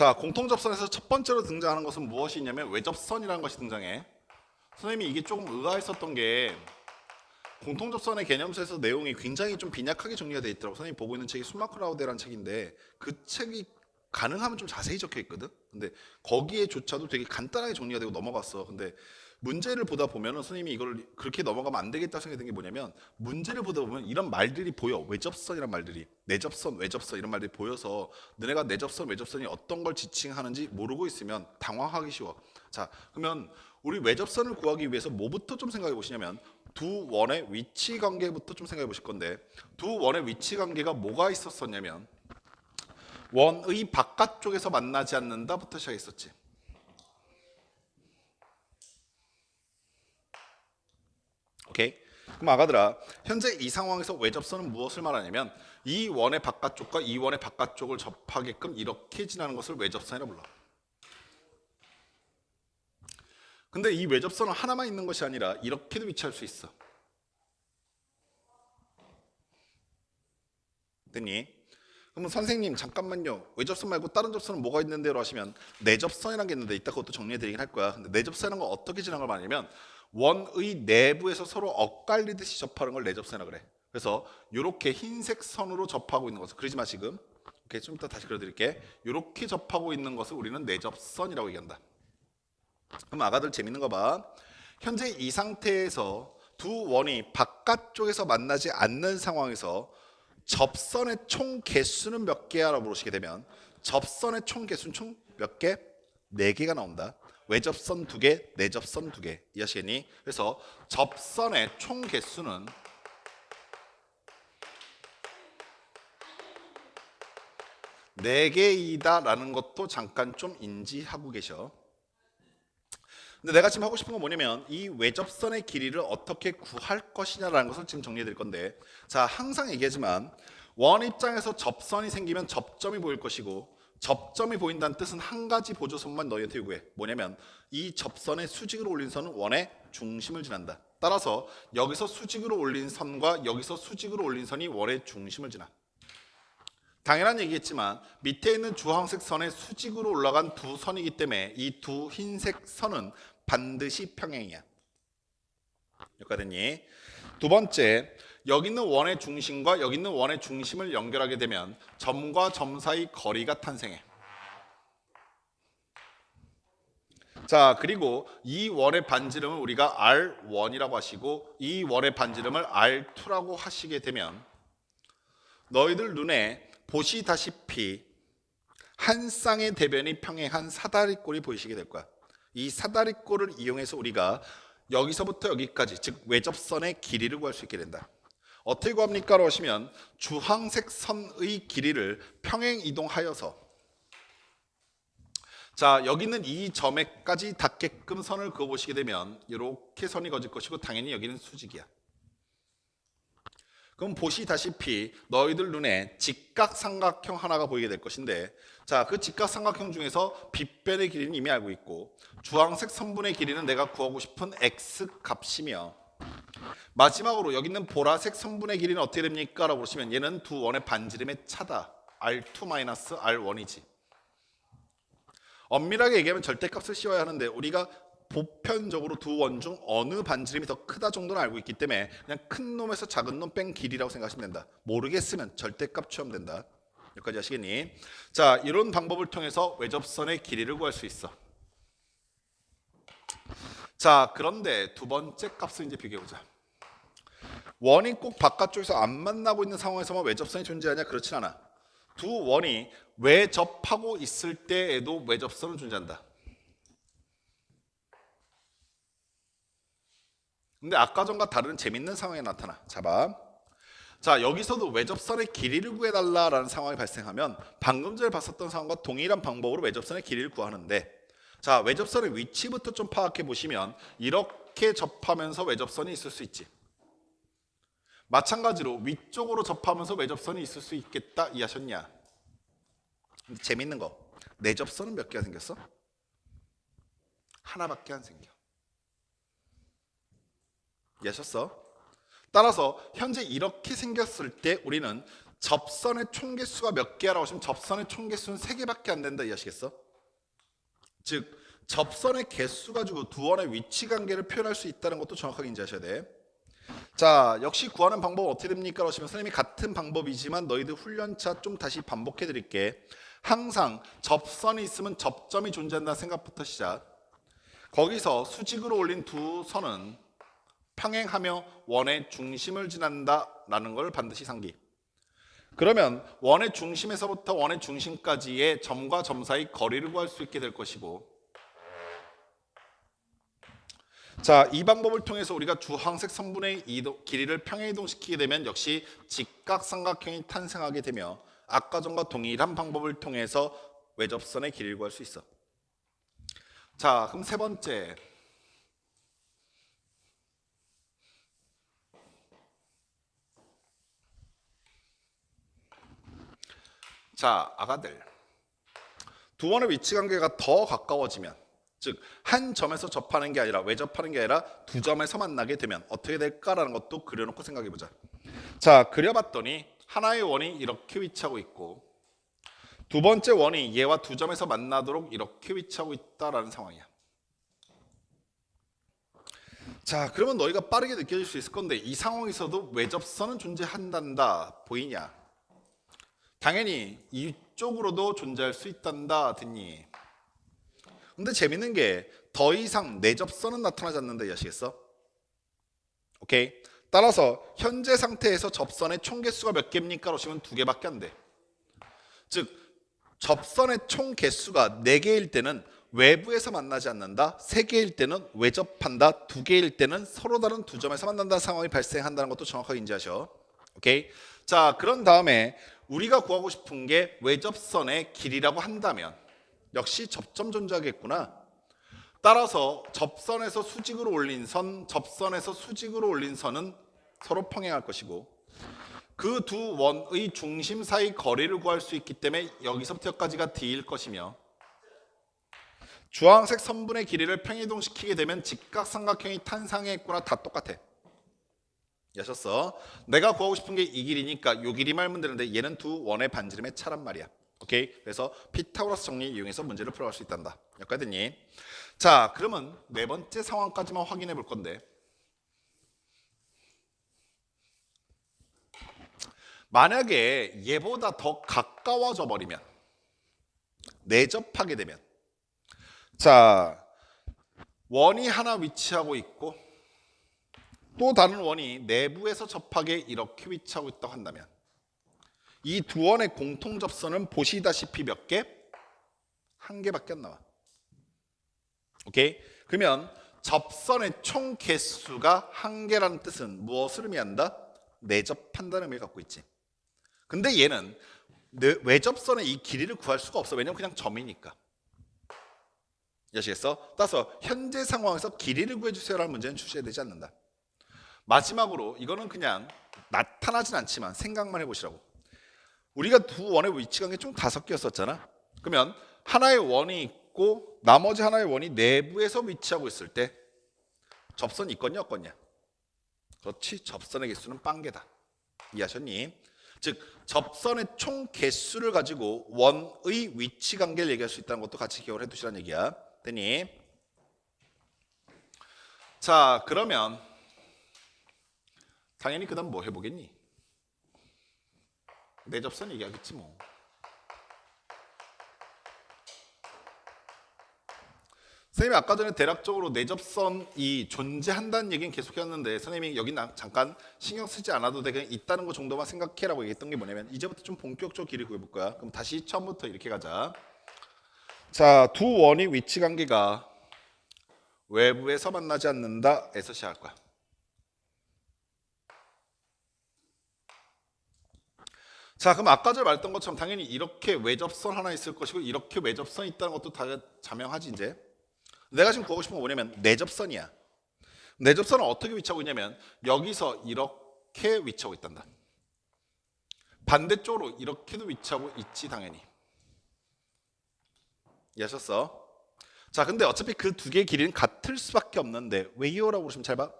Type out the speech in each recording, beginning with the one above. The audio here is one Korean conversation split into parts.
자, 공통접선에서 첫 번째로 등장하는 것은 무엇이 있냐면 외접선이라는 것이 등장해. 선생님이 이게 조금 의아했었던 게 공통접선의 개념서에서 내용이 굉장히 좀 빈약하게 정리가 되어 있더라고. 선생님이 보고 있는 책이 숨마크라우데라는 책인데 그 책이 가능하면 좀 자세히 적혀 있거든. 근데 거기에조차도 되게 간단하게 정리가 되고 넘어갔어. 근데 문제를 보다 보면은 선생님이 이걸 그렇게 넘어가면 안 되겠다 생각이 든 게 뭐냐면 문제를 보다 보면 이런 말들이 보여. 외접선이란 말들이, 내접선, 외접선 이런 말들이 보여서 너네가 내접선, 외접선이 어떤 걸 지칭하는지 모르고 있으면 당황하기 쉬워. 자, 그러면 우리 외접선을 구하기 위해서 뭐부터 좀 생각해 보시냐면 두 원의 위치 관계부터 좀 생각해 보실 건데 두 원의 위치 관계가 뭐가 있었었냐면 원의 바깥쪽에서 만나지 않는다부터 시작했었지. 오케이? 그럼 아가들아, 현재 이 상황에서 외접선은 무엇을 말하냐면 이 원의 바깥쪽과 이 원의 바깥쪽을 접하게끔 이렇게 지나는 것을 외접선이라 불러. 근데 이 외접선은 하나만 있는 것이 아니라 이렇게도 위치할 수 있어. 됐니? 그러면 선생님 잠깐만요. 외접선 말고 다른 접선은 뭐가 있는데요? 하시면 내접선이라는 게 있는데 이따 그것도 정리해드리긴 할 거야. 근데 내접선이라는 건 어떻게 지나는 걸 말하냐면 원의 내부에서 서로 엇갈리듯이 접하는 걸 내접선이라고 그래. 그래서 이렇게 흰색 선으로 접하고 있는 것을 그리지 마 지금. 오케이, 좀 이따 다시 그려드릴게. 이렇게 접하고 있는 것을 우리는 내접선이라고 얘기한다. 그럼 아가들 재밌는 거 봐. 현재 이 상태에서 두 원이 바깥쪽에서 만나지 않는 상황에서 접선의 총 개수는 몇 개야라고 물으시게 되면 접선의 총 개수는 총 몇 개? 4개가 나온다. 외접선 2개, 내접선 2개. 이해하시겠니? 그래서 접선의 총 개수는 4개이다 라는 것도 잠깐 좀 인지하고 계셔. 근데 내가 지금 하고 싶은 건 뭐냐면 이 외접선의 길이를 어떻게 구할 것이냐라는 것을 지금 정리해 드릴 건데, 자, 항상 얘기하지만 원 입장에서 접선이 생기면 접점이 보일 것이고 접점이 보인다는 뜻은 한 가지 보조선만 너희한테 요구해. 뭐냐면 이 접선의 수직으로 올린 선은 원의 중심을 지난다. 따라서 여기서 수직으로 올린 선과 여기서 수직으로 올린 선이 원의 중심을 지나. 당연한 얘기겠지만 밑에 있는 주황색 선의 수직으로 올라간 두 선이기 때문에 이 두 흰색 선은 반드시 평행이야. 여기까지 됐니? 두 번째, 여기 있는 원의 중심과 여기 있는 원의 중심을 연결하게 되면 점과 점 사이 거리가 탄생해. 자, 그리고 이 원의 반지름을 우리가 R1이라고 하시고 이 원의 반지름을 R2라고 하시게 되면 너희들 눈에 보시다시피 한 쌍의 대변이 평행한 사다리꼴이 보이시게 될 거야. 이 사다리꼴을 이용해서 우리가 여기서부터 여기까지, 즉 외접선의 길이를 구할 수 있게 된다. 어떻게 구합니까? 라고 하시면 주황색 선의 길이를 평행 이동하여서, 자, 여기는 이 점에까지 닿게끔 선을 그어보시게 되면 이렇게 선이 그어질 것이고 당연히 여기는 수직이야. 그럼 보시다시피 너희들 눈에 직각삼각형 하나가 보이게 될 것인데, 자, 그 직각삼각형 중에서 빗변의 길이는 이미 알고 있고 주황색 선분의 길이는 내가 구하고 싶은 x 값이며, 마지막으로 여기 있는 보라색 선분의 길이는 어떻게 됩니까? 라고 보시면 얘는 두 원의 반지름의 차다. R2-R1이지. 엄밀하게 얘기하면 절대값을 씌워야 하는데 우리가 보편적으로 두 원 중 어느 반지름이 더 크다 정도는 알고 있기 때문에 그냥 큰 놈에서 작은 놈 뺀 길이라고 생각하시면 된다. 모르겠으면 절대값 취하면 여기까지 하시겠니? 자, 이런 방법을 통해서 외접선의 길이를 구할 수 있어. 자, 그런데 두 번째 값을 이제 비교해보자. 원이 꼭 바깥쪽에서 안 만나고 있는 상황에서만 외접선이 존재하냐? 그렇진 않아. 두 원이 외접하고 있을 때에도 외접선은 존재한다. 근데 아까 전과 다른 재밌는 상황이 나타나. 잡아. 자, 여기서도 외접선의 길이를 구해달라라는 상황이 발생하면 방금 전에 봤었던 상황과 동일한 방법으로 외접선의 길이를 구하는데, 자, 외접선의 위치부터 좀 파악해 보시면 이렇게 접하면서 외접선이 있을 수 있지. 마찬가지로 위쪽으로 접하면서 외접선이 있을 수 있겠다. 이해하셨냐? 근데 재밌는 거, 내접선은 몇 개가 생겼어? 하나밖에 안 생겨. 이해하셨어? 따라서 현재 이렇게 생겼을 때 우리는 접선의 총 개수가 몇 개라고 하시면 접선의 총 개수는 3개밖에 안 된다 이해하시겠어? 즉 접선의 개수 가지고 두 원의 위치 관계를 표현할 수 있다는 것도 정확하게 인지하셔야 돼. 자, 역시 구하는 방법은 어떻게 됩니까? 하시면 선생님이 같은 방법이지만 너희들 훈련차 좀 다시 반복해 드릴게. 항상 접선이 있으면 접점이 존재한다는 생각부터 시작. 거기서 수직으로 올린 두 선은 평행하며 원의 중심을 지난다라는 걸 반드시 상기. 그러면 원의 중심에서부터 원의 중심까지의 점과 점 사이 거리를 구할 수 있게 될 것이고, 자, 이 방법을 통해서 우리가 주황색 선분의 길이를 평행이동시키게 되면 역시 직각삼각형이 탄생하게 되며 아까 전과 동일한 방법을 통해서 외접선의 길이를 구할 수 있어. 자, 그럼 세 번째. 자, 아가들. 두 원의 위치 관계가 더 가까워지면, 즉 한 점에서 접하는 게 아니라 외접하는 게 아니라 두 점에서 만나게 되면 어떻게 될까라는 것도 그려놓고 생각해 보자. 자, 그려봤더니 하나의 원이 이렇게 위치하고 있고 두 번째 원이 얘와 두 점에서 만나도록 이렇게 위치하고 있다라는 상황이야. 자, 그러면 너희가 빠르게 느껴질 수 있을 건데 이 상황에서도 외접선은 존재한단다 보이냐? 당연히 이쪽으로도 존재할 수 있단다 듣니? 근데 재밌는 게 더 이상 내접선은 나타나지 않는다 이해하시겠어? 오케이? 따라서 현재 상태에서 접선의 총 개수가 몇 개입니까? 그러시면 2개밖에 안 돼. 즉 접선의 총 개수가 4개일 때는 외부에서 만나지 않는다. 3개일 때는 외접한다. 2개일 때는 서로 다른 두 점에서 만난다는 상황이 발생한다는 것도 정확하게 인지하셔. 오케이? 자, 그런 다음에 우리가 구하고 싶은 게 외접선의 길이라고 한다면 역시 접점 존재하겠구나. 따라서 접선에서 수직으로 올린 선, 접선에서 수직으로 올린 선은 서로 평행할 것이고 그 두 원의 중심 사이 거리를 구할 수 있기 때문에 여기서부터 여기까지가 D일 것이며 주황색 선분의 길이를 평이동시키게 되면 직각삼각형이 탄생했구나. 다 똑같아. 이해하셨어? 내가 구하고 싶은 게 이 길이니까 이 길이 말면 되는데 얘는 두 원의 반지름의 차란 말이야. 오케이? 그래서 피타고라스 정리 이용해서 문제를 풀어갈 수 있단다. 여기까지 됐니? 자, 그러면 네 번째 상황까지만 확인해 볼 건데 만약에 얘보다 더 가까워져 버리면 내접하게 되면 자, 원이 하나 위치하고 있고 또 다른 원이 내부에서 접하게 이렇게 위치하고 있다고 한다면 이 두 원의 공통 접선은 보시다시피 몇 개? 1개밖에 안 나와. 오케이? 그러면 접선의 총 개수가 1개라는 뜻은 무엇을 의미한다? 내접한다는 의미를 갖고 있지. 근데 얘는 외접선의 이 길이를 구할 수가 없어. 왜냐면 그냥 점이니까. 아시겠어? 따라서 현재 상황에서 길이를 구해주세요라는 문제는 출시해야 되지 않는다. 마지막으로 이거는 그냥 나타나진 않지만 생각만 해보시라고. 우리가 두 원의 위치관계 총 5개였었잖아. 그러면 하나의 원이 있고 나머지 하나의 원이 내부에서 위치하고 있을 때 접선이 있겠냐 없겠냐? 그렇지. 접선의 개수는 빵개다. 이해하셨니? 즉 접선의 총 개수를 가지고 원의 위치관계를 얘기할 수 있다는 것도 같이 기억을 해두시라는 얘기야. 되니? 자, 그러면 당연히 그 다음 뭐 해보겠니? 내접선 얘기하겠지 뭐. 선생님이 아까 전에 대략적으로 내접선이 존재한다는 얘기는 계속 했는데 선생님이 여기 잠깐 신경 쓰지 않아도 돼. 그냥 있다는 거 정도만 생각해라고 얘기했던 게 뭐냐면 이제부터 좀 본격적으로 길이 구해볼 거야. 그럼 다시 처음부터 이렇게 가자. 자, 두 원의 위치 관계가 외부에서 만나지 않는다에서 시작할 거야. 자, 그럼 아까 전에 말했던 것처럼 당연히 이렇게 외접선 하나 있을 것이고 이렇게 외접선이 있다는 것도 다 자명하지 이제. 내가 지금 구하고 싶은 건 뭐냐면 내접선이야. 내접선은 어떻게 위치하고 있냐면 여기서 이렇게 위치하고 있단다. 반대쪽으로 이렇게도 위치하고 있지 당연히. 이해하셨어? 자, 근데 어차피 그 두 개의 길이는 같을 수밖에 없는데 왜요라고 그러시면 잘 봐.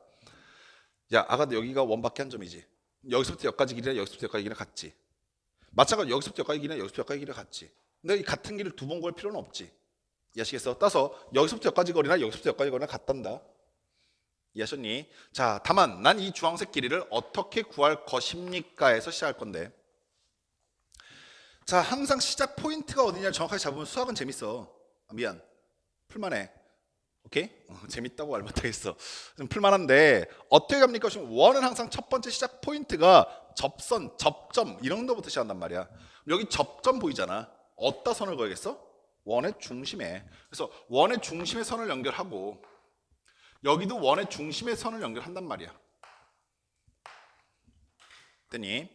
야, 아까 여기가 원밖에 한 점이지. 여기서부터 여기까지 길이랑 여기서부터 여기까지 길이랑 같지. 마찬가지로 여기서부터 여기까지 길이나 여기서부터 여기까지 길이가 같지. 근데 이 같은 길을 두 번 구할 필요는 없지. 이해하시겠어? 따라서 여기서부터 여기까지 거리나 여기서부터 여기까지 거리나 같단다. 이해하셨니? 자, 다만 난 이 주황색 길이를 어떻게 구할 것입니까? 에서 시작할 건데, 자, 항상 시작 포인트가 어디냐를 정확하게 잡으면 수학은 재밌어. 미안, 풀만해. 오케이? 재밌다고 말 못하겠어. 좀 풀만한데 어떻게 갑니까? 지금 원은 항상 첫 번째 시작 포인트가 접선, 접점 이런 거부터 시작한단 말이야. 여기 접점 보이잖아. 어디다 선을 그어야겠어? 원의 중심에. 그래서 원의 중심에 선을 연결하고 여기도 원의 중심에 선을 연결한단 말이야. 됐니?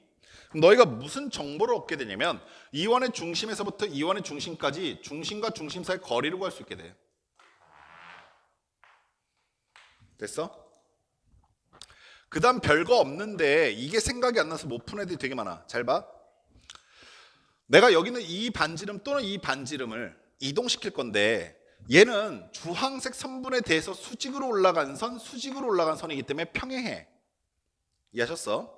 그럼 너희가 무슨 정보를 얻게 되냐면 이 원의 중심에서부터 이 원의 중심까지 중심과 중심 사이 거리를 구할 수 있게 돼. 됐어? 그 다음 별거 없는데 이게 생각이 안 나서 못 푼 애들이 되게 많아. 잘 봐. 내가 여기 있는 이 반지름 또는 이 반지름을 이동시킬 건데 얘는 주황색 선분에 대해서 수직으로 올라간 선, 수직으로 올라간 선이기 때문에 평행해. 이해하셨어?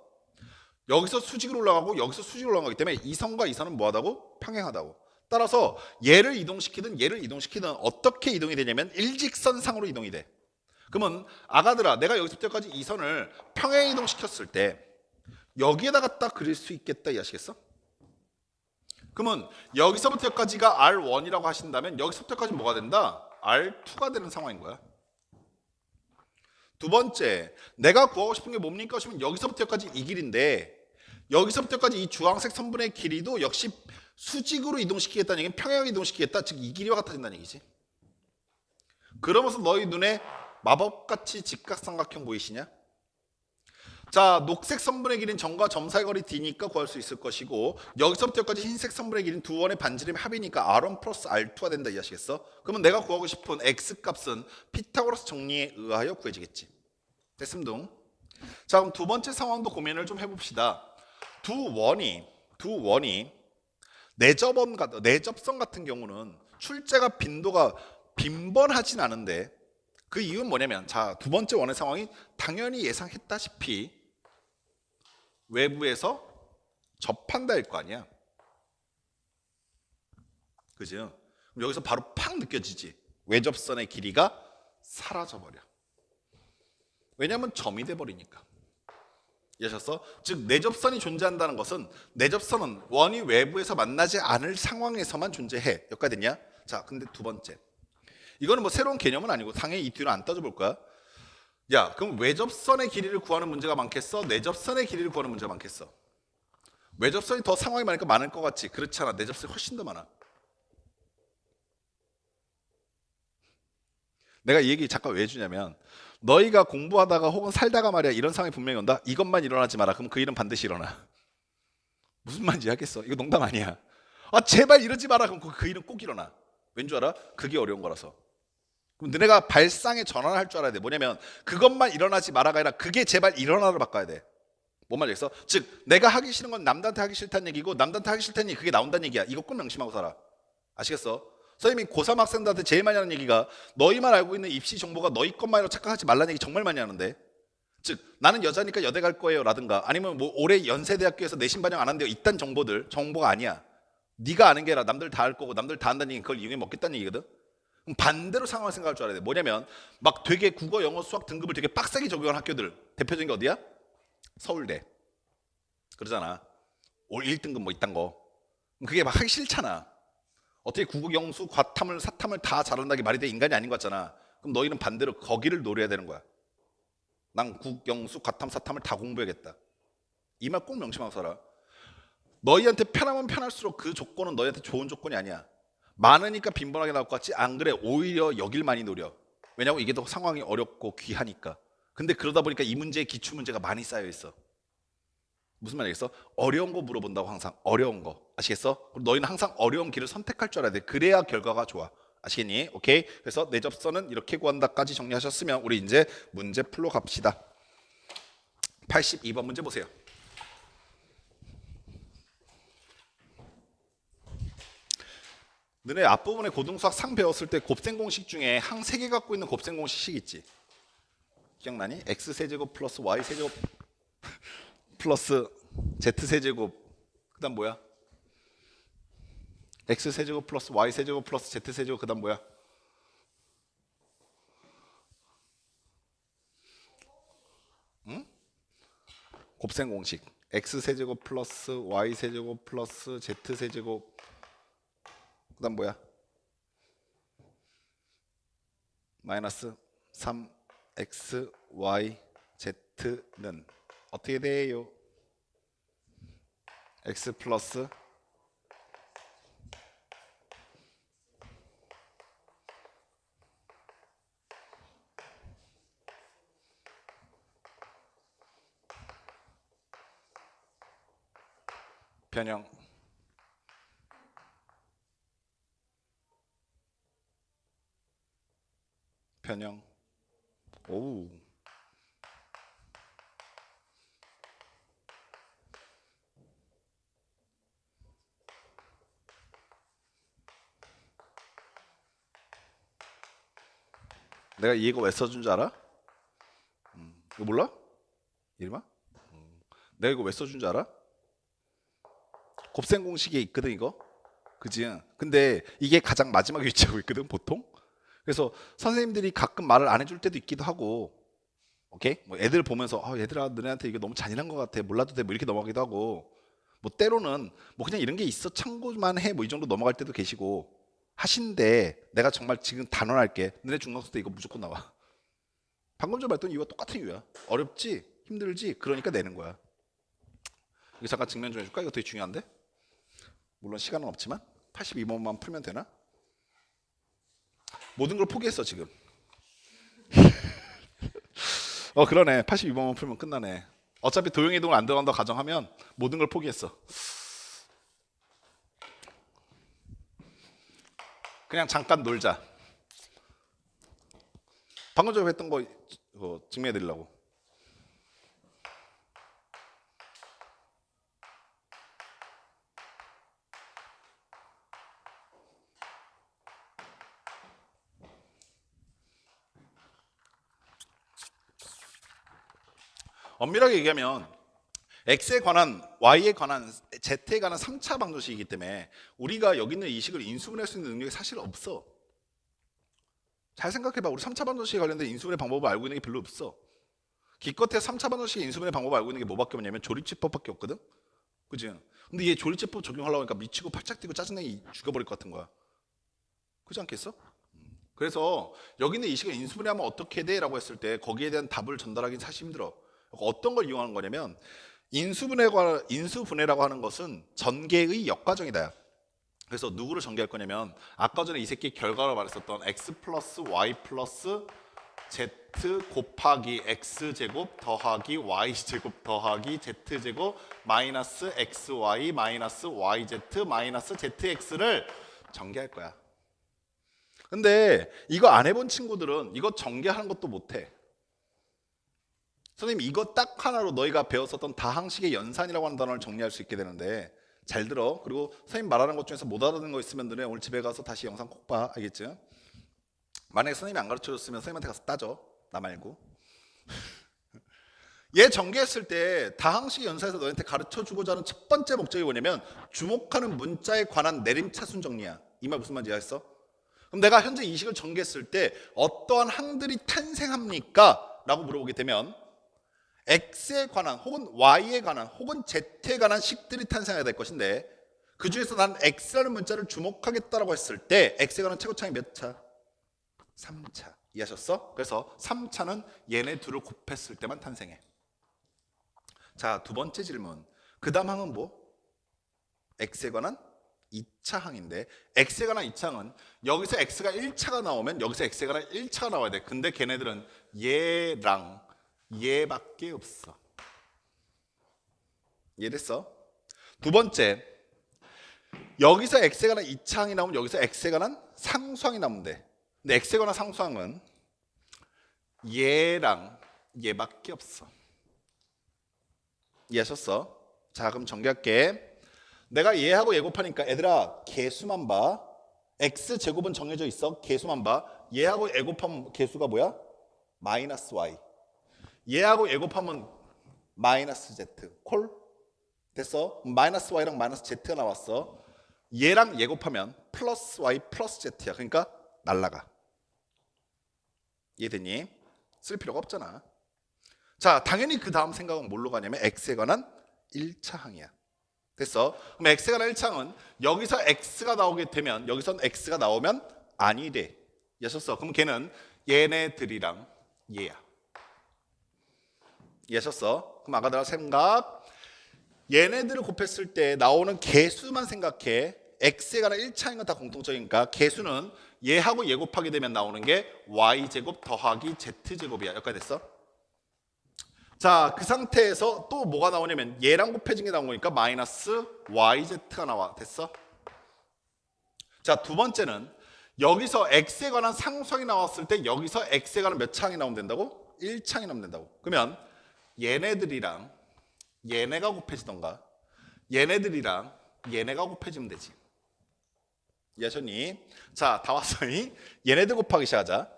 여기서 수직으로 올라가고 여기서 수직으로 올라가기 때문에 이 선과 이 선은 뭐하다고? 평행하다고. 따라서 얘를 이동시키든 얘를 이동시키든 어떻게 이동이 되냐면 일직선상으로 이동이 돼. 그러면 아가들아, 내가 여기서부터 여기까지 이 선을 평행 이동시켰을 때 여기에다 갖다 그릴 수 있겠다, 이해하시겠어? 그러면 여기서부터 여기까지가 R1이라고 하신다면 여기서부터 여기까지 뭐가 된다? R2가 되는 상황인 거야. 두 번째, 내가 구하고 싶은 게 뭡니까? 하시면 여기서부터 여기까지 이 길인데 여기서부터 여기까지 이 주황색 선분의 길이도 역시 수직으로 이동시키겠다는 얘기는 평행하게 이동시키겠다, 즉 이 길이와 같아진다는 얘기지. 그러면서 너희 눈에 마법같이 직각삼각형 보이시냐? 자, 녹색 선분의 길이는 점과 점 사이 거리 D니까 구할 수 있을 것이고 여기서부터 여기까지 흰색 선분의 길이는 두 원의 반지름의 합이니까 R1 플러스 R2가 된다, 이해하시겠어? 그러면 내가 구하고 싶은 X값은 피타고라스 정리에 의하여 구해지겠지. 됐음둥. 자, 그럼 두 번째 상황도 고민을 좀 해봅시다. 두 원이 내접선 같은 경우는 출제가 빈도가 빈번하진 않은데 그 이유는 뭐냐면, 자, 두 번째 원의 상황이 당연히 예상했다시피 외부에서 접한다일 거 아니야. 그죠? 그럼 여기서 바로 팍 느껴지지. 외접선의 길이가 사라져버려. 왜냐하면 점이 돼버리니까. 이해하셨어? 즉 내접선이 존재한다는 것은 내접선은 원이 외부에서 만나지 않을 상황에서만 존재해. 여기까지 됐냐? 자, 근데 두 번째, 이거는 뭐 새로운 개념은 아니고 당연히 이 뒤로 안 따져볼 거야. 야, 그럼 외접선의 길이를 구하는 문제가 많겠어? 내접선의 길이를 구하는 문제가 많겠어? 외접선이 더 상황이 많으니까 많을 것 같지? 그렇지 않아. 내접선이 훨씬 더 많아. 내가 이 얘기 잠깐 왜 주냐면 너희가 공부하다가 혹은 살다가 말이야 이런 상황이 분명히 온다. 이것만 일어나지 마라. 그럼 그 일은 반드시 일어나. 무슨 말인지 알겠어? 이거 농담 아니야. 아, 제발 이러지 마라. 그럼 그 일은 꼭 일어나. 왠 줄 알아? 그게 어려운 거라서. 그럼 너네가 발상의 전환을 할 줄 알아야 돼. 뭐냐면 그것만 일어나지 마라가 아니라 그게 제발 일어나로 바꿔야 돼. 뭔 말이겠어? 즉 내가 하기 싫은 건 남한테 하기 싫다는 얘기고 남한테 하기 싫다는 얘기, 그게 나온다는 얘기야. 이거 꼭 명심하고 살아. 아시겠어? 선생님이 고3 학생들한테 제일 많이 하는 얘기가 너희만 알고 있는 입시 정보가 너희 것만이라고 착각하지 말라는 얘기 정말 많이 하는데, 즉 나는 여자니까 여대 갈 거예요 라든가 아니면 뭐 올해 연세대학교에서 내신 반영 안 한대요, 이딴 정보가 아니야. 네가 아는 게 아니라 남들 다 알 거고 남들 다 안다는 얘기, 그걸 이용해 먹겠다는 얘기거든. 그럼 반대로 상황을 생각할 줄 알아야 돼. 뭐냐면 막 되게 국어, 영어, 수학 등급을 되게 빡세게 적용한 학교들 대표적인 게 어디야? 서울대. 그러잖아. 올 1등급 뭐 이딴 거. 그게 막 하기 싫잖아. 어떻게 국어, 영수, 과탐을, 사탐을 다 잘한다는 게 말이 돼? 인간이 아닌 것 같잖아. 그럼 너희는 반대로 거기를 노려야 되는 거야. 난 국, 영수, 과탐, 사탐을 다 공부해야겠다. 이 말 꼭 명심하고 살아. 너희한테 편하면 편할수록 그 조건은 너희한테 좋은 조건이 아니야. 많으니까 빈번하게 나올 것 같지? 안 그래. 오히려 여길 많이 노려. 왜냐하면 이게 더 상황이 어렵고 귀하니까. 근데 그러다 보니까 이 문제에 기출 문제가 많이 쌓여 있어. 무슨 말이겠어? 어려운 거 물어본다고. 항상 어려운 거. 아시겠어? 그럼 너희는 항상 어려운 길을 선택할 줄 알아야 돼. 그래야 결과가 좋아. 아시겠니? 오케이. 그래서 내접선은 이렇게 구한다까지 정리하셨으면 우리 이제 문제 풀러 갑시다. 82번 문제 보세요. 너네 앞부분에 고등수학 상 배웠을 때 곱셈 공식 중에 항 3개 갖고 있는 곱셈 공식식 있지? 기억나니? x세제곱 플러스 y세제곱 플러스 z세제곱, 그 다음 뭐야? x 세제곱 플러스 y 세제곱 플러스 z 세제곱 그다음 뭐야? 응? 곱셈 공식. x 세제곱 플러스 y 세제곱 플러스 z 세제곱 그다음 뭐야? 마이너스 3x y z는 어떻게 돼요? x 플러스 변형 변형 오우 내가 이거 왜 써준 줄 알아? 이거 몰라? 이리마? 내가 이거 왜 써준 줄 알아? 곱셈 공식에 있거든 이거 그지? 근데 이게 가장 마지막에 위치하고 있거든 보통. 그래서 선생님들이 가끔 말을 안 해줄 때도 있기도 하고, 오케이? 뭐 애들 보면서 얘들아 너네한테 이거 너무 잔인한 것 같아 몰라도 돼 뭐 이렇게 넘어가기도 하고, 뭐 때로는 뭐 그냥 이런 게 있어 참고만 해 뭐 이 정도 넘어갈 때도 계시고 하신데, 내가 정말 지금 단언할게. 너네 중학생 때 이거 무조건 나와. 방금 전 말했던 이유와 똑같은 이유야. 어렵지? 힘들지? 그러니까 내는 거야. 이거 잠깐 증명 좀 해줄까? 이거 되게 중요한데? 물론 시간은 없지만 82번만 풀면 되나? 모든 걸 포기했어 지금. 그러네. 82번만 풀면 끝나네. 어차피 도형이동을 안 들어간다고 가정하면 모든 걸 포기했어. 그냥 잠깐 놀자. 방금 전에 했던 거 증명해 드리려고. 엄밀하게 얘기하면 x에 관한, y에 관한, z에 관한 3차 방정식이기 때문에 우리가 여기 있는 이 식을 인수분해할 수 있는 능력이 사실 없어. 잘 생각해봐. 우리 3차 방정식에 관련된 인수분해 방법을 알고 있는 게 별로 없어. 기껏해 3차 방정식의 인수분해 방법을 알고 있는 게 뭐밖에 없냐면 조립지법밖에 없거든. 그지? 근데 얘 조립지법 적용하려고 하니까 미치고 팔짝 뛰고 짜증내기 죽여버릴 것 같은 거야. 그렇지 않겠어? 그래서 여기 있는 이 식을 인수분해하면 어떻게 돼? 라고 했을 때 거기에 대한 답을 전달하기는 사실 힘들어. 어떤 걸 이용하는 거냐면 인수분해라고 하는 것은 전개의 역과정이다. 그래서 누구를 전개할 거냐면 아까 전에 이 새끼 결과로 말했었던 x 플러스 y 플러스 z 곱하기 x제곱 더하기 y제곱 더하기 z제곱 마이너스 xy 마이너스 yz 마이너스 zx를 전개할 거야. 근데 이거 안 해본 친구들은 이거 전개하는 것도 못해. 선생님 이거 딱 하나로 너희가 배웠었던 다항식의 연산이라고 하는 단어를 정리할 수 있게 되는데, 잘 들어. 그리고 선생님 말하는 것 중에서 못 알아듣는 거 있으면 너네 오늘 집에 가서 다시 영상 꼭 봐. 알겠지? 만약에 선생님이 안 가르쳐줬으면 선생님한테 가서 따져. 나 말고. 얘 전개했을 때 다항식의 연산에서 너희한테 가르쳐주고자 하는 첫 번째 목적이 뭐냐면 주목하는 문자에 관한 내림차순 정리야. 이 말 무슨 말인지 알았어? 그럼 내가 현재 이 식을 전개했을 때 어떠한 항들이 탄생합니까? 라고 물어보게 되면 x에 관한 혹은 y에 관한 혹은 z에 관한 식들이 탄생해야 될 것인데, 그 중에서 난 x라는 문자를 주목하겠다라고 했을 때 x에 관한 최고차이 몇 차? 3차. 이해하셨어? 그래서 3차는 얘네 둘을 곱했을 때만 탄생해. 자, 두 번째 질문. 그 다음 항은 뭐? x에 관한 2차 항인데, x에 관한 2차 항은 여기서 x가 1차가 나오면 여기서 x에 관한 1차가 나와야 돼. 근데 걔네들은 얘랑 얘밖에 없어. 이해됐어? 두 번째, 여기서 x에 관한 2차 항이 나오면 여기서 x에 관한 상수항이 나오면 돼. 근데 x에 관한 상수항은 얘랑 얘밖에 없어. 이해하셨어? 자, 그럼 전개할게. 내가 얘하고 얘 곱하니까 애들아 개수만 봐. x제곱은 정해져 있어. 개수만 봐. 얘하고 얘 곱하면 개수가 뭐야? 마이너스 y. 얘하고 얘 곱하면 마이너스 z. 콜? 됐어? 마이너스 y랑 마이너스 z가 나왔어. 얘랑 얘 곱하면 플러스 y 플러스 z야. 그러니까 날라가. 이해되니? 쓸 필요가 없잖아. 자, 당연히 그 다음 생각은 뭘로 가냐면 x에 관한 1차 항이야. 됐어? 그럼 x에 관한 1차항은 여기서 x가 나오게 되면 여기선 x가 나오면 아니 돼. 이해하셨어? 그럼 걔는 얘네들이랑 얘야. 이해하셨어? 그럼 아까 내가 생각 얘네들을 곱했을 때 나오는 개수만 생각해. x에 관한 1차인 건 다 공통적이니까 개수는 얘하고 얘 곱하게 되면 나오는 게 y제곱 더하기 z제곱이야. 여기까지 됐어? 자, 그 상태에서 또 뭐가 나오냐면 얘랑 곱해진 게 나온 거니까 마이너스 yz가 나와. 됐어? 자, 두 번째는 여기서 x에 관한 상수항이 나왔을 때 여기서 x에 관한 몇 차항이 나오면 된다고? 1차항이 나오면 된다고. 그러면 얘네들이랑 얘네가 곱해지던가 얘네들이랑 얘네가 곱해지면 되지. 이해하셨니? 자, 다 왔어니? 얘네들 곱하기 시작하자.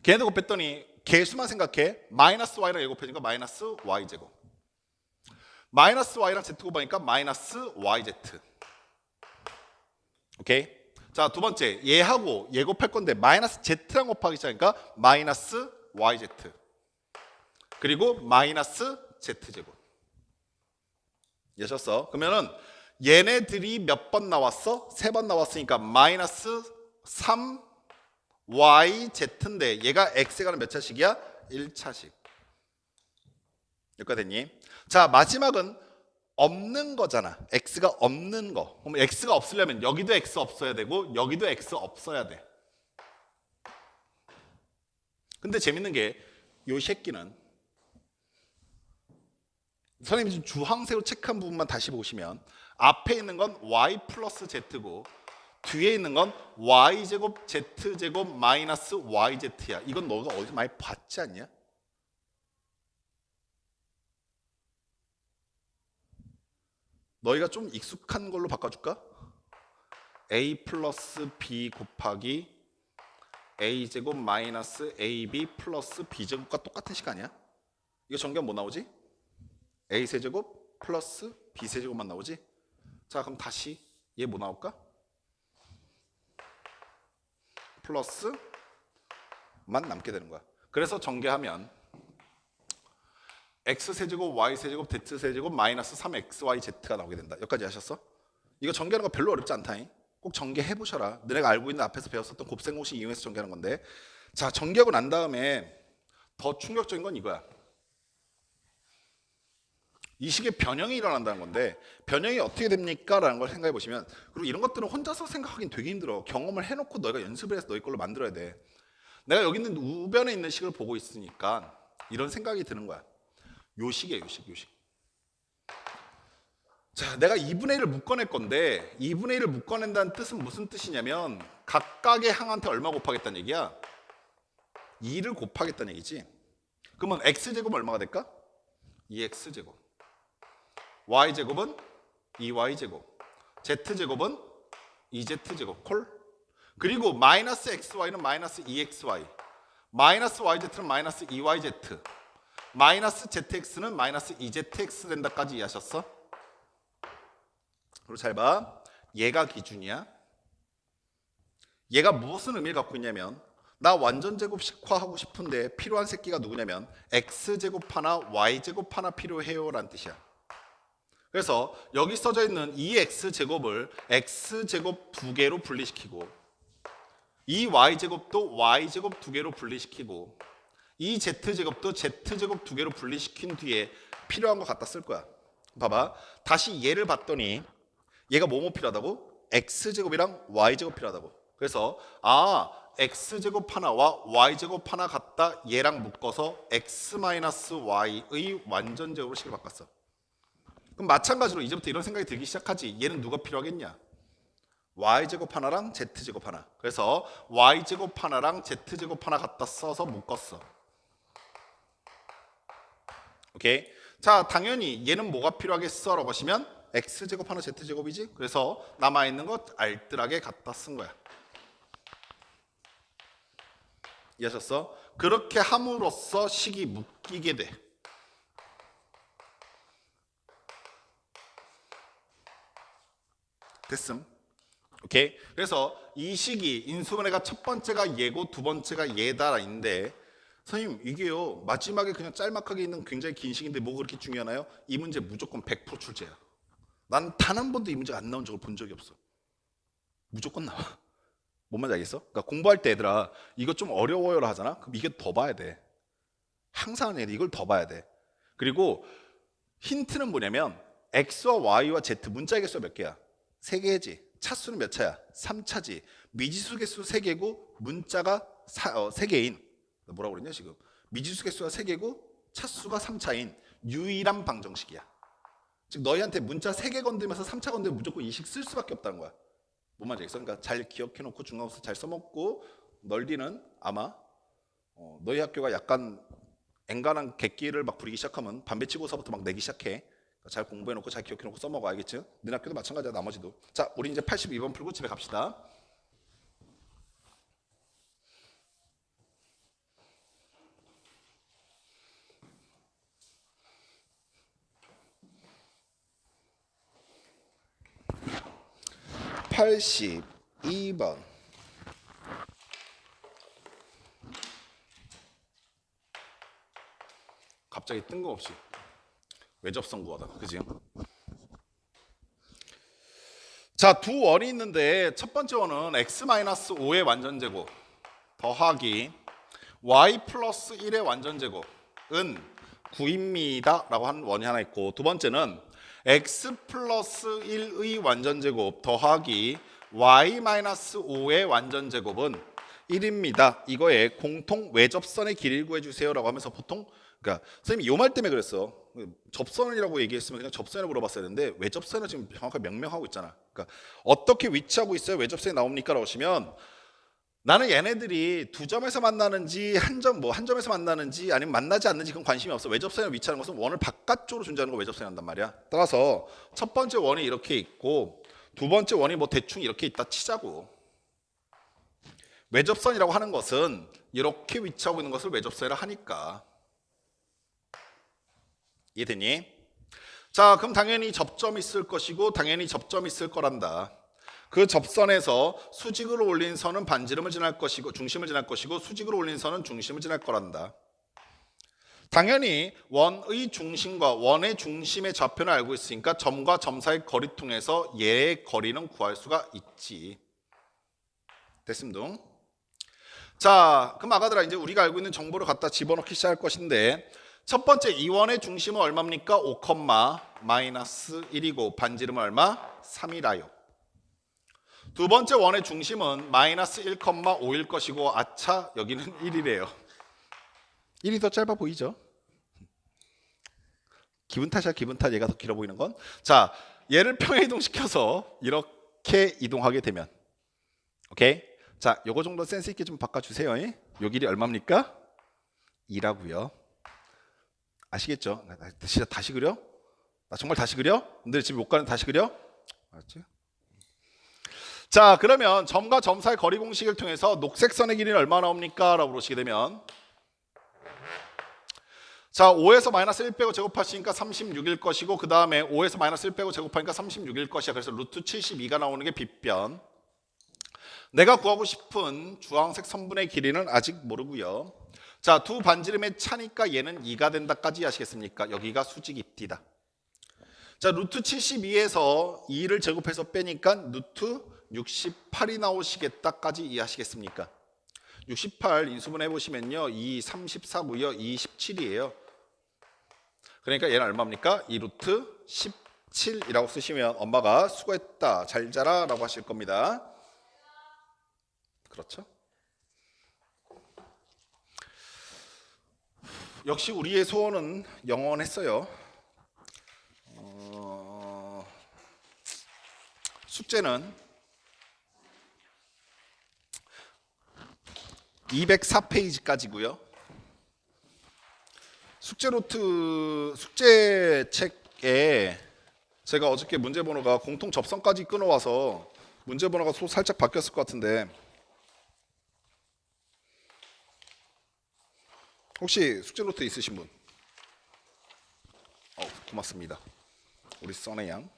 걔네들 곱했더니 개수만 생각해. 마이너스 y랑 얘 곱해지니까 마이너스 y제곱. 마이너스 y랑 z 곱하니까 마이너스 yz. 오케이? 자, 두 번째 얘하고 얘 곱할 건데 마이너스 z랑 곱하기 시작하니까 마이너스 yz. 그리고 마이너스 z제곱. 이해하셨어? 그러면은 얘네들이 몇 번 나왔어? 3번 나왔으니까 마이너스 3yz인데 얘가 x에 관한 몇 차식이야? 1차식. 여기까지 됐니? 자, 마지막은 없는 거잖아. x가 없는 거. 그럼 x가 없으려면 여기도 x 없어야 되고 여기도 x 없어야 돼. 근데 재밌는 게 요 새끼는 선생님이 지금 주황색으로 체크한 부분만 다시 보시면 앞에 있는 건 y 플러스 z고 뒤에 있는 건 y제곱 z제곱 마이너스 yz야. 이건 너가 어디서 많이 봤지 않냐? 너희가 좀 익숙한 걸로 바꿔줄까? a 플러스 b 곱하기 a제곱 마이너스 ab 플러스 b제곱과 똑같은 시간이야? 이거 정규하면 뭐 나오지? a세제곱 플러스 b세제곱만 나오지? 자, 그럼 다시 얘 뭐 나올까? 플러스만 남게 되는 거야. 그래서 전개하면 x세제곱 y세제곱 z세제곱 마이너스 3xyz가 나오게 된다. 여기까지 하셨어? 이거 전개하는 거 별로 어렵지 않다잉. 꼭 전개해 보셔라. 너네가 알고 있는 앞에서 배웠었던 곱셈 공식 이용해서 전개하는 건데, 자, 전개하고 난 다음에 더 충격적인 건 이거야. 이 식의 변형이 일어난다는 건데 변형이 어떻게 됩니까? 라는 걸 생각해 보시면, 그리고 이런 것들은 혼자서 생각하기는 되게 힘들어. 경험을 해놓고 너희가 연습을 해서 너희 걸로 만들어야 돼. 내가 여기 있는 우변에 있는 식을 보고 있으니까 이런 생각이 드는 거야. 요 식이야, 요 식. 자, 내가 2분의 1을 묶어낼 건데 2분의 1을 묶어낸다는 뜻은 무슨 뜻이냐면 각각의 항한테 얼마 곱하겠다는 얘기야? 2를 곱하겠다는 얘기지. 그러면 x제곱은 얼마가 될까? 2x제곱. y제곱은 2y제곱. z제곱은 2z제곱. 콜? 그리고 마이너스 xy는 마이너스 2xy. 마이너스 yz는 마이너스 2yz. 마이너스 zx는 마이너스 2zx 된다까지 이해하셨어? 그리고 잘 봐. 얘가 기준이야. 얘가 무슨 의미를 갖고 있냐면 나 완전제곱식화하고 싶은데 필요한 새끼가 누구냐면 x제곱 하나 y제곱 하나 필요해요 라는 뜻이야. 그래서 여기 써져 있는 이 x제곱을 x제곱 2개로 분리시키고 이 y제곱도 y제곱 2개로 분리시키고 이 z제곱도 z제곱 2개로 분리시킨 뒤에 필요한 거 갖다 쓸 거야. 봐봐. 다시 얘를 봤더니 얘가 뭐뭐 필요하다고? x제곱이랑 y제곱 필요하다고. 그래서 x제곱 하나와 y제곱 하나 갖다 얘랑 묶어서 x-y의 완전제곱으로 식을 바꿨어. 그럼 마찬가지로 이제부터 이런 생각이 들기 시작하지. 얘는 누가 필요하겠냐? y제곱 하나랑 z제곱 하나. 그래서 y제곱 하나랑 z제곱 하나 갖다 써서 묶었어. 오케이? 자, 당연히 얘는 뭐가 필요하겠어? 라고 하시면 x제곱 하나 z제곱이지? 그래서 남아있는 거 알뜰하게 갖다 쓴 거야. 이해하셨어? 그렇게 함으로써 식이 묶이게 돼. 됐음. 오케이. 그래서 이 식이 인수분해가 첫 번째가 얘고 두 번째가 얘다인데 선생님 이게요 마지막에 그냥 짤막하게 있는 굉장히 긴 식인데 뭐 그렇게 중요하나요? 이 문제 무조건 100% 출제야. 난 단 한 번도 이 문제 안 나온 적을 본 적이 없어. 무조건 나와. 뭔 말인지 알겠어? 그러니까 공부할 때 얘들아 이거 좀 어려워요라 하잖아. 그럼 이게 더 봐야 돼. 항상 하는 얘기 이걸 더 봐야 돼. 그리고 힌트는 뭐냐면 X와 Y와 Z 문자 개수가 몇 개야? 3개지. 차수는 몇 차야? 3차지. 미지수 개수 3개고 문자가 3개인 뭐라고 그랬냐 지금? 미지수 개수가 3개고 차수가 3차인 유일한 방정식이야. 즉 너희한테 문자 3개 건들면서 3차 건들면 무조건 이 식 쓸 수밖에 없다는 거야. 뭔 말인지 알겠어? 그러니까 잘 기억해놓고 중간고사 잘 써먹고 널리는 아마 너희 학교가 약간 앵간한 객기를 막 부리기 시작하면 반배치고서부터 막 내기 시작해. 잘 공부해놓고 잘 기억해놓고 써먹어. 알겠지? 너희 학교도 마찬가지야. 나머지도. 자, 우리 이제 82번 풀고 집에 갑시다. (82번) 갑자기 뜬금없이 외접선 구하다. 그지? 자, 두 원이 있는데 첫 번째 원은 x-5의 완전제곱 더하기 y 플러스 1의 완전제곱은 9입니다 라고 하는 원이 하나 있고, 두 번째는 x 플러스 1의 완전제곱 더하기 y-5의 완전제곱은 1입니다. 이거에 공통 외접선의 길이를 구해주세요 라고 하면서 보통 그러니까 선생님이 요 말 때문에 그랬어. 접선이라고 얘기했으면 그냥 접선을 물어봤어야 되는데 외접선을 지금 정확하게 명명하고 있잖아. 그러니까 어떻게 위치하고 있어요? 외접선이 나옵니까? 라고 하시면 나는 얘네들이 두 점에서 만나는지 한 점에서 만나는지 아니면 만나지 않는지 그건 관심이 없어. 외접선에 위치하는 것은 원을 바깥쪽으로 존재하는 거 외접선이 한단 말이야. 따라서 첫 번째 원이 이렇게 있고 두 번째 원이 뭐 대충 이렇게 있다 치자고. 외접선이라고 하는 것은 이렇게 위치하고 있는 것을 외접선이라 하니까. 이해되니? 자, 그럼 당연히 접점이 있을 것이고 당연히 접점이 있을 거란다. 그 접선에서 수직으로 올린 선은 반지름을 지날 것이고 중심을 지날 것이고 수직으로 올린 선은 중심을 지날 거란다. 당연히 원의 중심과 원의 중심의 좌표를 알고 있으니까 점과 점 사이 거리 통해서 얘의 거리는 구할 수가 있지. 됐습니다. 자, 그럼 아가들아 이제 우리가 알고 있는 정보를 갖다 집어넣기 시작할 것인데 첫 번째 이 원의 중심은 얼마입니까? 5, 마이너스 1이고 반지름은 얼마? 3이라요. 두 번째 원의 중심은 마이너스 1,5일 것이고 아차 여기는 1이래요. 1이 더 짧아 보이죠? 기분 탓이야 기분 탓. 얘가 더 길어 보이는 건. 자, 얘를 평행 이동시켜서 이렇게 이동하게 되면 오케이? 자, 요거 정도 센스 있게 좀 바꿔주세요. 요 길이 얼마입니까? 2라고요. 아시겠죠? 진짜 다시 그려? 나 정말 다시 그려? 근데 집에 못 가는 다시 그려? 알았지? 자, 그러면 점과 점 사이 거리 공식을 통해서 녹색 선의 길이는 얼마 나옵니까? 라고 물으시게 되면 자, 5에서 마이너스 1 빼고 제곱하시니까 36일 것이고 그 다음에 5에서 마이너스 1 빼고 제곱하니까 36일 것이야. 그래서 루트 72가 나오는 게 빗변. 내가 구하고 싶은 주황색 선분의 길이는 아직 모르고요. 자, 두 반지름의 차니까 얘는 2가 된다까지 아시겠습니까? 여기가 수직입디다. 자, 루트 72에서 2를 제곱해서 빼니까 루트 68이 나오시겠다까지 이해하시겠습니까? 68 인수분해 해보시면요. 2, 34고요. 2, 17이에요. 그러니까 얘는 얼마입니까? 2 루트 17이라고 쓰시면 엄마가 수고했다, 잘 자라 라고 하실 겁니다. 그렇죠? 역시 우리의 소원은 영원했어요. 숙제는 204페이지까지고요. 숙제 책에 제가 어저께 문제 번호가 공통 접선까지 끊어와서 문제 번호가 살짝 바뀌었을 것 같은데 혹시 숙제 노트 있으신 분? 고맙습니다. 우리 써네 양.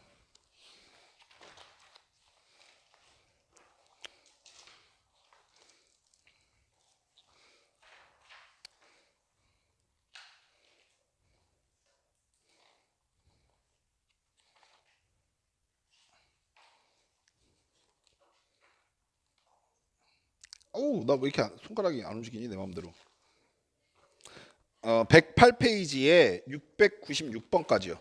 어우, 나 왜 이렇게 손가락이 안 움직이니 내 마음대로. 108페이지에 696번까지요.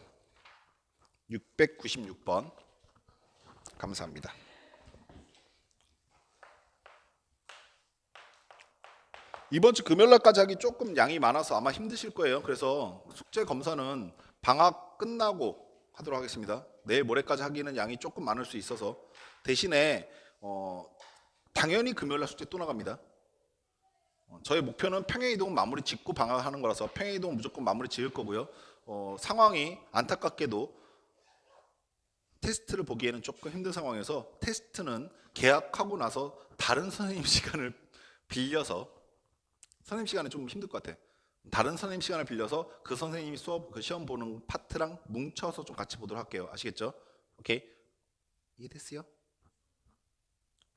696번. 감사합니다. 이번 주 금요일 날까지 하기 조금 양이 많아서 아마 힘드실 거예요. 그래서 숙제 검사는 방학 끝나고 하도록 하겠습니다. 내일 모레까지 하기는 양이 조금 많을 수 있어서 대신에 당연히 금요일 날 숙제 또 나갑니다. 저의 목표는 평행이동 마무리 짓고 방학하는 거라서 평행이동 무조건 마무리 지을 거고요. 상황이 안타깝게도 테스트를 보기에는 조금 힘든 상황에서 테스트는 개학하고 나서 다른 선생님 시간을 빌려서 선생님 시간은 좀 힘들 것 같아. 다른 선생님 시간을 빌려서 그 선생님이 수업 그 시험 보는 파트랑 뭉쳐서 좀 같이 보도록 할게요. 아시겠죠? 오케이? 이해됐어요?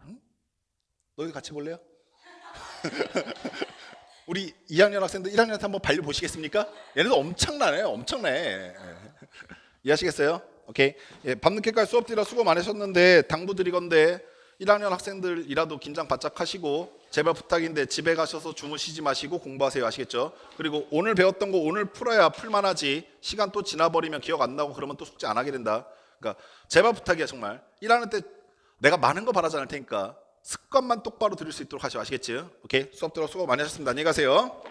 응? 너희도 같이 볼래요? 우리 2학년 학생들 1학년한테 한번 발려 보시겠습니까? 얘네들 엄청나네요. 엄청나네. 이해하시겠어요? 오케이. 예, 밤늦게까지 수업 드리라 수고 많으셨는데 당부드리건대 1학년 학생들이라도 긴장 바짝 하시고 제발 부탁인데 집에 가셔서 주무시지 마시고 공부하세요. 아시겠죠? 그리고 오늘 배웠던 거 오늘 풀어야 풀만하지 시간 또 지나버리면 기억 안 나고 그러면 또 숙제 안 하게 된다. 그러니까 제발 부탁이야 정말. 1학년 때 내가 많은 거 바라지 않을 테니까 습관만 똑바로 들을 수 있도록 하시오. 아시겠지? 오케이. 수업 들어 수고 많이 하셨습니다. 안녕히 가세요.